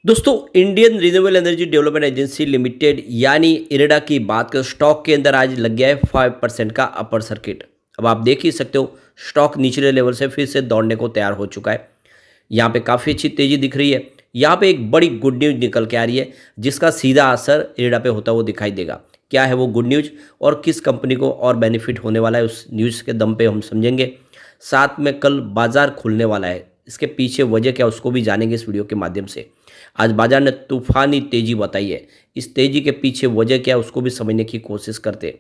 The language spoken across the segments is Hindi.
दोस्तों, Indian renewable energy development agency limited यानी इरेडा की बात करें, स्टॉक के अंदर आज लग गया है 5% का अपर सर्किट। अब आप देख ही सकते हो, स्टॉक निचले लेवल से फिर से दौड़ने को तैयार हो चुका है। यहाँ पे काफ़ी अच्छी तेज़ी दिख रही है। यहाँ पे एक बड़ी गुड न्यूज़ निकल के आ रही है, जिसका सीधा असर इरेडा पे होता हुआ दिखाई देगा। क्या है वो गुड न्यूज़ और किस कंपनी को और बेनिफिट होने वाला है, उस न्यूज़ के दम पे हम समझेंगे। साथ में कल बाजार खुलने वाला है, इसके पीछे वजह क्या उसको भी जानेंगे इस वीडियो के माध्यम से। आज बाजार ने तूफानी तेजी बताई है, इस तेजी के पीछे वजह क्या है उसको भी समझने की कोशिश करते हैं।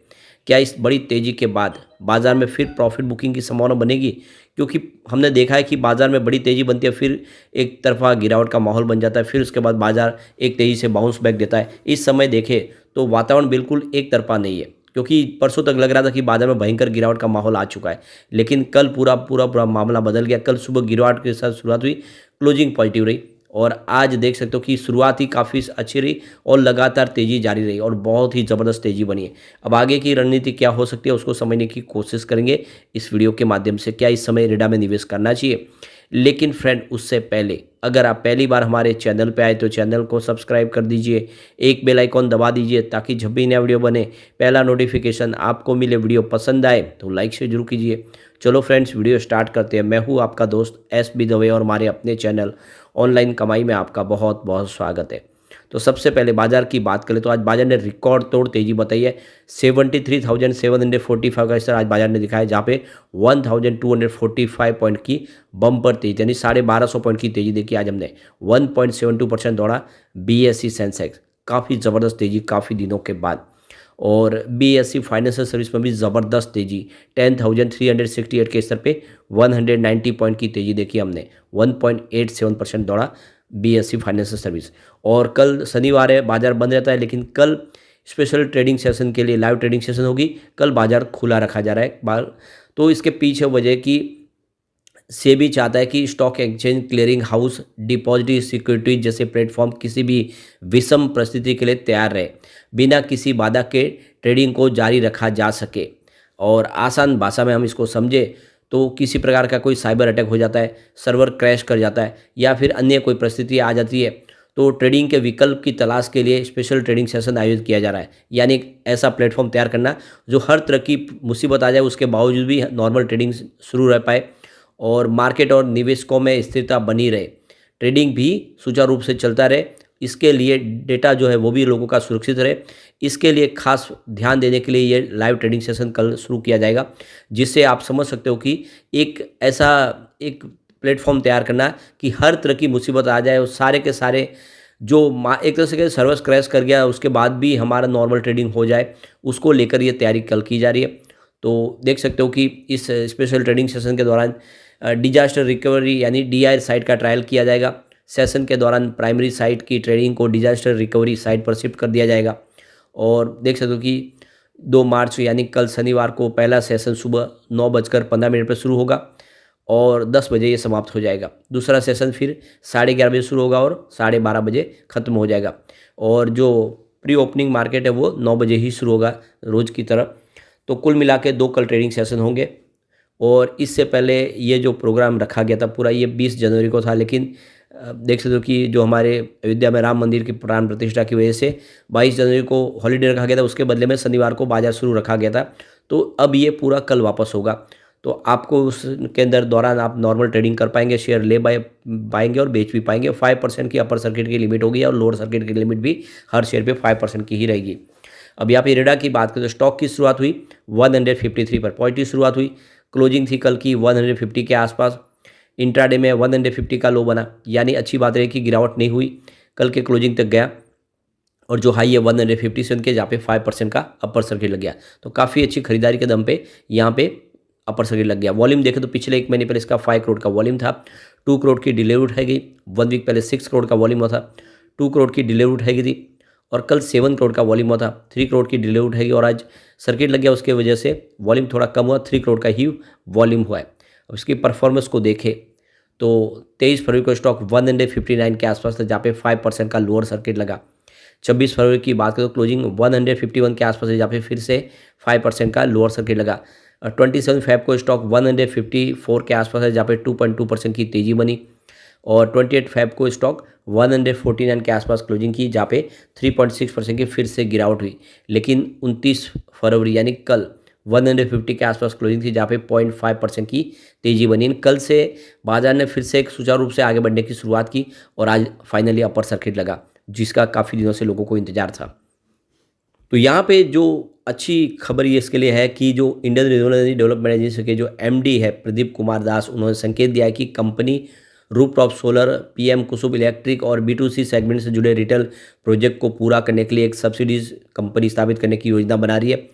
क्या इस बड़ी तेजी के बाद बाजार में फिर प्रॉफिट बुकिंग की संभावना बनेगी? क्योंकि हमने देखा है कि बाजार में बड़ी तेजी बनती है, फिर एक तरफा गिरावट का माहौल बन जाता है, फिर उसके बाद बाजार एक तेजी से बाउंस बैक देता है। इस समय देखें तो वातावरण बिल्कुल एक तरफा नहीं है, क्योंकि परसों तक लग रहा था कि बाजार में भयंकर गिरावट का माहौल आ चुका है, लेकिन कल पूरा पूरा पूरा मामला बदल गया। कल सुबह गिरावट के साथ शुरुआत हुई, क्लोजिंग पॉजिटिव रही और आज देख सकते हो कि शुरुआत ही काफ़ी अच्छी रही और लगातार तेज़ी जारी रही और बहुत ही ज़बरदस्त तेज़ी बनी है। अब आगे की रणनीति क्या हो सकती है उसको समझने की कोशिश करेंगे इस वीडियो के माध्यम से। क्या इस समय इरेडा में निवेश करना चाहिए? लेकिन फ्रेंड, उससे पहले अगर आप पहली बार हमारे चैनल पे आए तो चैनल को सब्सक्राइब कर दीजिए, एक बेल आइकॉन दबा दीजिए ताकि जब भी नया वीडियो बने पहला नोटिफिकेशन आपको मिले। वीडियो पसंद आए तो लाइक शेयर जरूर कीजिए। चलो फ्रेंड्स, वीडियो स्टार्ट करते हैं। मैं हूँ आपका दोस्त SB दवे और हमारे अपने चैनल ऑनलाइन कमाई में आपका बहुत बहुत स्वागत है। तो सबसे पहले बाजार की बात करें तो आज बाजार ने रिकॉर्ड तोड़ तेजी बताई है। 73,745 का स्तर आज बाजार ने दिखाया, जहाँ पे 1,245 पॉइंट की बम्पर तेजी यानी 1250 पॉइंट की तेजी देखी। आज हमने 1.72% दौड़ा BSE सेंसेक्स, काफ़ी ज़बरदस्त तेजी काफ़ी दिनों के बाद। और BSE फाइनेंशियल सर्विस में भी ज़बरदस्त तेजी 10,368 के स्तर पे 190 पॉइंट की तेजी देखी हमने। 1.87% दौड़ा BSE फाइनेंशियल सर्विस। और कल शनिवार है, बाजार बंद रहता है, लेकिन कल स्पेशल ट्रेडिंग सेशन के लिए लाइव ट्रेडिंग सेशन होगी। कल बाजार खुला रखा जा रहा है बार। तो इसके पीछे वजह की सेबी चाहता है कि stock exchange, clearing house, depository securities जैसे प्लेटफॉर्म किसी भी विषम परिस्थिति के लिए तैयार रहे, बिना किसी बाधा के ट्रेडिंग को जारी रखा जा सके। और आसान भाषा में हम इसको समझे तो किसी प्रकार का कोई साइबर अटैक हो जाता है, सर्वर क्रैश कर जाता है या फिर अन्य कोई परिस्थिति आ जाती है, तो ट्रेडिंग के विकल्प की तलाश के लिए स्पेशल ट्रेडिंग सेशन आयोजित किया जा रहा है। यानी एक ऐसा प्लेटफॉर्म तैयार करना जो हर तरह की मुसीबत आ जाए उसके बावजूद भी नॉर्मल ट्रेडिंग शुरू रह पाए और मार्केट और निवेशकों में स्थिरता बनी रहे, ट्रेडिंग भी सुचारू रूप से चलता रहे। इसके लिए डेटा जो है वो भी लोगों का सुरक्षित रहे, इसके लिए खास ध्यान देने के लिए ये लाइव ट्रेडिंग सेशन कल शुरू किया जाएगा, जिससे आप समझ सकते हो कि एक ऐसा एक प्लेटफॉर्म तैयार करना कि हर तरह की मुसीबत आ जाए और सारे के सारे जो एक तरह से सर्विस क्रैश कर गया उसके बाद भी हमारा नॉर्मल ट्रेडिंग हो जाए, उसको लेकर ये तैयारी कल की जा रही है। तो देख सकते हो कि इस स्पेशल ट्रेडिंग सेशन के दौरान डिजास्टर रिकवरी यानी DI साइट का ट्रायल किया जाएगा। सेशन के दौरान प्राइमरी साइट की ट्रेडिंग को डिजास्टर रिकवरी साइट पर शिफ्ट कर दिया जाएगा। और देख सकते हो कि 2 मार्च यानी कल शनिवार को पहला सेशन सुबह 9:15 पर शुरू होगा और 10 बजे ये समाप्त हो जाएगा। दूसरा सेशन फिर 11:30 बजे शुरू होगा और 12:30 बजे ख़त्म हो जाएगा। और जो प्री ओपनिंग मार्केट है वो 9 बजे ही शुरू होगा रोज़ की तरह। तो कुल मिला के 2 कल ट्रेडिंग सेशन होंगे। और इससे पहले ये जो प्रोग्राम रखा गया था पूरा, ये 20 जनवरी को था, लेकिन देख सकते हो कि जो हमारे अयोध्या में राम मंदिर की प्राण प्रतिष्ठा की वजह से 22 जनवरी को हॉलीडे रखा गया था, उसके बदले में शनिवार को बाजार शुरू रखा गया था। तो अब ये पूरा कल वापस होगा, तो आपको उसके अंदर दौरान आप नॉर्मल ट्रेडिंग कर पाएंगे, शेयर ले पाएंगे और बेच भी पाएंगे। 5% की अपर सर्किट की लिमिट होगी और लोअर सर्किट की लिमिट भी हर शेयर पे 5% की ही रहेगी। अब यहाँ पे इरेडा की बात करें तो स्टॉक की शुरुआत हुई 153 पर, पॉजिटिव शुरुआत हुई। क्लोजिंग थी कल की 150 के आसपास। इंट्राडे में 150 का लो बना, यानी अच्छी बात रही कि गिरावट नहीं हुई, कल के क्लोजिंग तक गया। और जो हाई है 150 से उनके, जहाँ पे 5% का अपर सर्किट लग गया, तो काफ़ी अच्छी खरीदारी के दम पे यहाँ पे अपर सर्किट लग गया। वॉल्यूम देखें तो पिछले 1 महीने पहले इसका 5 करोड़ का वॉल्यूम था, 2 करोड़ की डिलीवरी उठाई गई। 1 वीक पहले 6 करोड़ का वॉल्यूम हुआ था, 2 करोड़ की डिलीवरी उठाई गई थी। और कल 7 करोड़ का वॉल्यूम हुआ था, 3 करोड़ की डिलीवरी उठाई गई। और आज सर्किट लग गया, उसके वजह से वॉल्यूम थोड़ा कम हुआ, 3 करोड़ का ही वॉल्यूम हुआ है। अब इसकी परफॉर्मेंस को देखें तो 23 फरवरी को स्टॉक 159 के आसपास था, जहाँ पे 5% का लोअर सर्किट लगा। 26 फरवरी की बात करें तो क्लोजिंग 151 के आसपास है, जहाँ पे फिर से 5% का लोअर सर्किट लगा। 27 फेब को स्टॉक 154 के आसपास है, जहाँ पे 2.2% की तेजी बनी। और 28 फेब को स्टॉक 149 के आसपास क्लोजिंग की, जहाँ पे 3.6% की फिर से गिरावट हुई। लेकिन 29 फरवरी यानी कल 150 के आसपास क्लोजिंग थी, जहाँ पे 0.5% की तेजी बनी। कल से बाजार ने फिर से एक सुचारू रूप से आगे बढ़ने की शुरुआत की और आज फाइनली अपर सर्किट लगा, जिसका काफ़ी दिनों से लोगों को इंतजार था। तो यहाँ पे जो अच्छी खबर ये इसके लिए है कि जो Indian renewable energy development agency के जो एमडी है प्रदीप कुमार दास, उन्होंने संकेत दिया है कि कंपनी रूफटॉप सोलर, पीएम कुसुम इलेक्ट्रिक और B2C सेगमेंट से जुड़े रिटेल प्रोजेक्ट को पूरा करने के लिए एक सब्सिडीज कंपनी स्थापित करने की योजना बना रही है।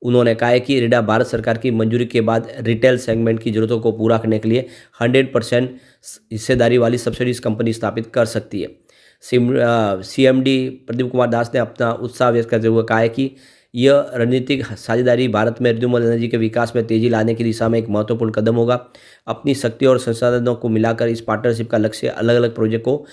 उन्होंने कहा है कि इरेडा भारत सरकार की मंजूरी के बाद रिटेल सेगमेंट की जरूरतों को पूरा करने के लिए 100% हिस्सेदारी वाली सब्सिडीज कंपनी स्थापित कर सकती है। CMD प्रदीप कुमार दास ने अपना उत्साह व्यक्त करते हुए कहा है कि यह रणनीतिक साझेदारी भारत में रिन्यूएबल एनर्जी के विकास में तेजी लाने की दिशा में एक महत्वपूर्ण कदम होगा। अपनी शक्ति और संसाधनों को मिलाकर इस पार्टनरशिप का लक्ष्य अलग अलग प्रोजेक्ट को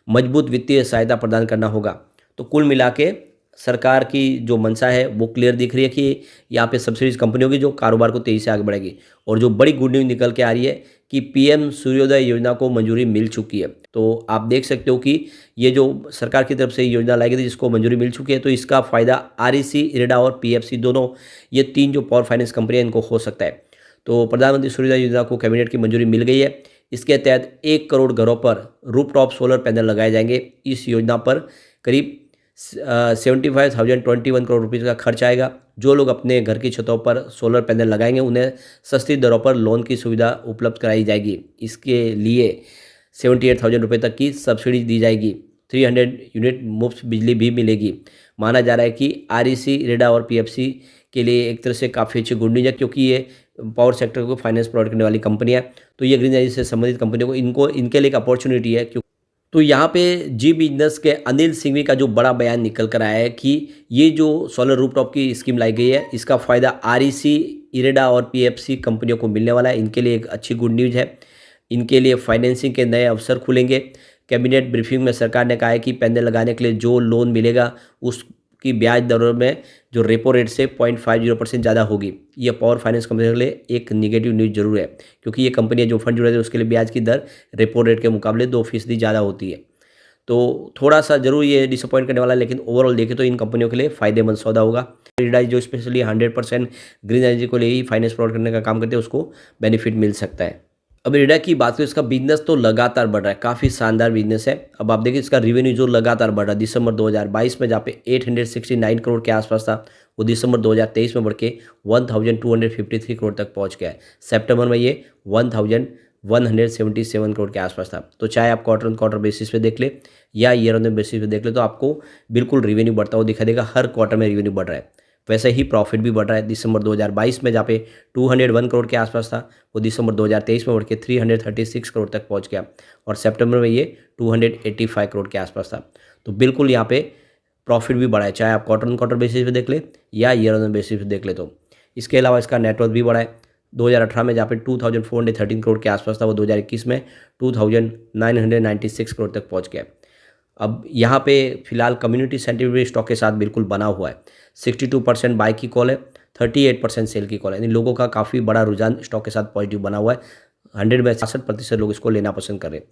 मजबूत वित्तीय सहायता प्रदान करना होगा। तो कुल मिला के सरकार की जो मंशा है वो क्लियर दिख रही है कि यहाँ पे सब्सिडीज कंपनी होगी जो कारोबार को तेजी से आगे बढ़ेगी। और जो बड़ी गुड न्यूज़ निकल के आ रही है कि पीएम सूर्योदय योजना को मंजूरी मिल चुकी है। तो आप देख सकते हो कि ये जो सरकार की तरफ से योजना लाई गई थी जिसको मंजूरी मिल चुकी है, तो इसका फ़ायदा REC, इरेडा और PFC दोनों, ये तीन जो पावर फाइनेंस कंपनियाँ, इनको हो सकता है। तो प्रधानमंत्री सूर्योदय योजना को कैबिनेट की मंजूरी मिल गई है। इसके तहत 1 करोड़ घरों पर रूफटॉप सोलर पैनल लगाए जाएंगे। इस योजना पर करीब 75,021 करोड़ रुपये का खर्च आएगा। जो लोग अपने घर की छतों पर सोलर पैनल लगाएंगे उन्हें सस्ती दरों पर लोन की सुविधा उपलब्ध कराई जाएगी। इसके लिए 78,000 रुपये तक की सब्सिडी दी जाएगी। 300 यूनिट मुफ्त बिजली भी मिलेगी। माना जा रहा है कि REC, इरेडा और PFC के लिए एक तरह से काफ़ी अच्छी गुड न्यूज़ है, क्योंकि ये पावर सेक्टर को फाइनेंस प्रोवाइड करने वाली कंपनी है। तो ये ग्रीन एनर्जी से संबंधित कंपनियों को इनके लिए एक अपॉर्चुनिटी है। तो यहाँ पे जी बिजनेस के अनिल सिंघवी का जो बड़ा बयान निकल कर आया है कि ये जो सोलर रूफटॉप की स्कीम लाई गई है, इसका फ़ायदा REC, इरेडा और PFC कंपनियों को मिलने वाला है। इनके लिए एक अच्छी गुड न्यूज़ है। इनके लिए फाइनेंसिंग के नए अवसर खुलेंगे। कैबिनेट ब्रीफिंग में सरकार ने कहा है कि पैनल लगाने के लिए जो लोन मिलेगा उसकी ब्याज दरों में जो रेपो रेट से 0.50% ज़्यादा होगी। ये पावर फाइनेंस कंपनी के लिए एक निगेटिव न्यूज़ जरूर है, क्योंकि ये कंपनियां जो फंड जुड़े थे उसके लिए ब्याज की दर रेपो रेट के मुकाबले 2% ज़्यादा होती है। तो थोड़ा सा जरूर ये डिसअपॉइंट करने वाला है, लेकिन ओवरऑल देखें तो इन कंपनियों के लिए फायदेमंद सौदा होगा। इरेडा जो स्पेशली 100% ग्रीन एनर्जी को लिए ही फाइनेंस प्रोवाइड करने का काम करते हैं, उसको बेनिफिट मिल सकता है। अब इरेडा की बात करें, इसका बिजनेस तो लगातार बढ़ रहा है, काफ़ी शानदार बिजनेस है। अब आप देखिए इसका रेवेन्यू जो लगातार बढ़ रहा है, दिसंबर 2022 में जहाँ पे 869 करोड़ के आसपास था, वो दिसंबर 2023 में बढ़ के 1253 करोड़ तक पहुँच गया है। सितंबर में ये 1177 करोड़ के आसपास था। तो चाहे आप क्वार्टर ऑन क्वार्टर बेसिस पे देख ले या ईयर ऑन बेसिस पे देख ले, तो आपको बिल्कुल रेवेन्यू बढ़ता हुआ दिखाई देगा। हर क्वार्टर में रेवेन्यू बढ़ रहा है, वैसे ही प्रॉफिट भी बढ़ रहा है। दिसंबर 2022 में जहाँ पे 201 करोड़ के आसपास था, वो दिसंबर 2023 में बढ़ के 336 करोड़ तक पहुँच गया, और सितंबर में ये 285 करोड़ के आसपास था। तो बिल्कुल यहाँ पे प्रॉफिट भी बढ़ा है, चाहे आप क्वार्टर ऑन क्वार्टर बेसिस पे देख ले या ईयर ऑन बेसिस पे देख ले। तो इसके अलावा इसका नेटवर्थ भी बढ़ा है। 2018 में जहाँ पे 2413 करोड़ के आसपास था, वो 2021 में 2996 करोड़ तक पहुँच गया। अब यहाँ पे फिलहाल कम्युनिटी सेंटिमेंट स्टॉक के साथ बिल्कुल बना हुआ है। 62% बाय की कॉल है, 38% सेल की कॉल है। यानी लोगों का काफ़ी बड़ा रुझान स्टॉक के साथ पॉजिटिव बना हुआ है। 100 में 66% लोग इसको लेना पसंद कर रहे हैं।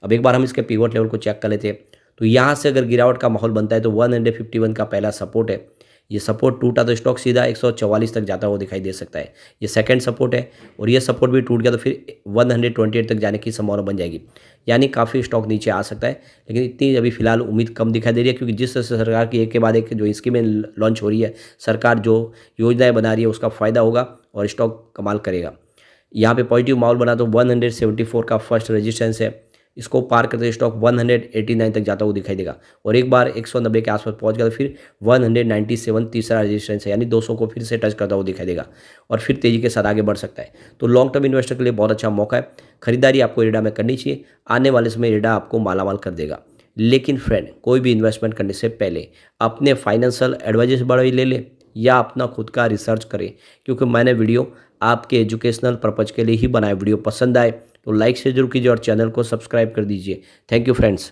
अब एक बार हम इसके पिवट लेवल को चेक कर लेते हैं। तो यहाँ से अगर गिरावट का माहौल बनता है तो 151 का पहला सपोर्ट है। ये सपोर्ट टूटा तो स्टॉक सीधा 144 तक जाता हुआ दिखाई दे सकता है। ये सेकंड सपोर्ट है, और ये सपोर्ट भी टूट गया तो फिर 128 तक जाने की संभावना बन जाएगी। यानी काफ़ी स्टॉक नीचे आ सकता है, लेकिन इतनी अभी फिलहाल उम्मीद कम दिखाई दे रही है, क्योंकि जिस तरह से सरकार की एक के बाद एक जो स्कीमें लॉन्च हो रही है, सरकार जो योजनाएं बना रही है, उसका फ़ायदा होगा और स्टॉक कमाल करेगा। यहाँ पे पॉजिटिव माहौल बना तो 174 का फर्स्ट रेजिस्टेंस है। इसको पार करते स्टॉक 189 तक जाता हुआ दिखाई देगा, और एक बार 190 के आसपास पहुंच गया तो फिर 197 तीसरा रेजिस्टेंस है, यानी 200 को फिर से टच करता हुआ दिखाई देगा, और फिर तेजी के साथ आगे बढ़ सकता है। तो लॉन्ग टर्म इन्वेस्टर के लिए बहुत अच्छा मौका है। खरीदारी आपको इरेडा में करनी चाहिए। आने वाले समय इरेडा आपको मालामाल कर देगा। लेकिन फ्रेंड, कोई भी इन्वेस्टमेंट करने से पहले अपने फाइनेंशियल एडवाइजर से बड़ा ले ले या अपना खुद का रिसर्च करें, क्योंकि मैंने वीडियो आपके एजुकेशनल पर्पज़ के लिए ही बनाया। वीडियो पसंद आए तो लाइक से जरूर कीजिए और चैनल को सब्सक्राइब कर दीजिए। Thank you friends.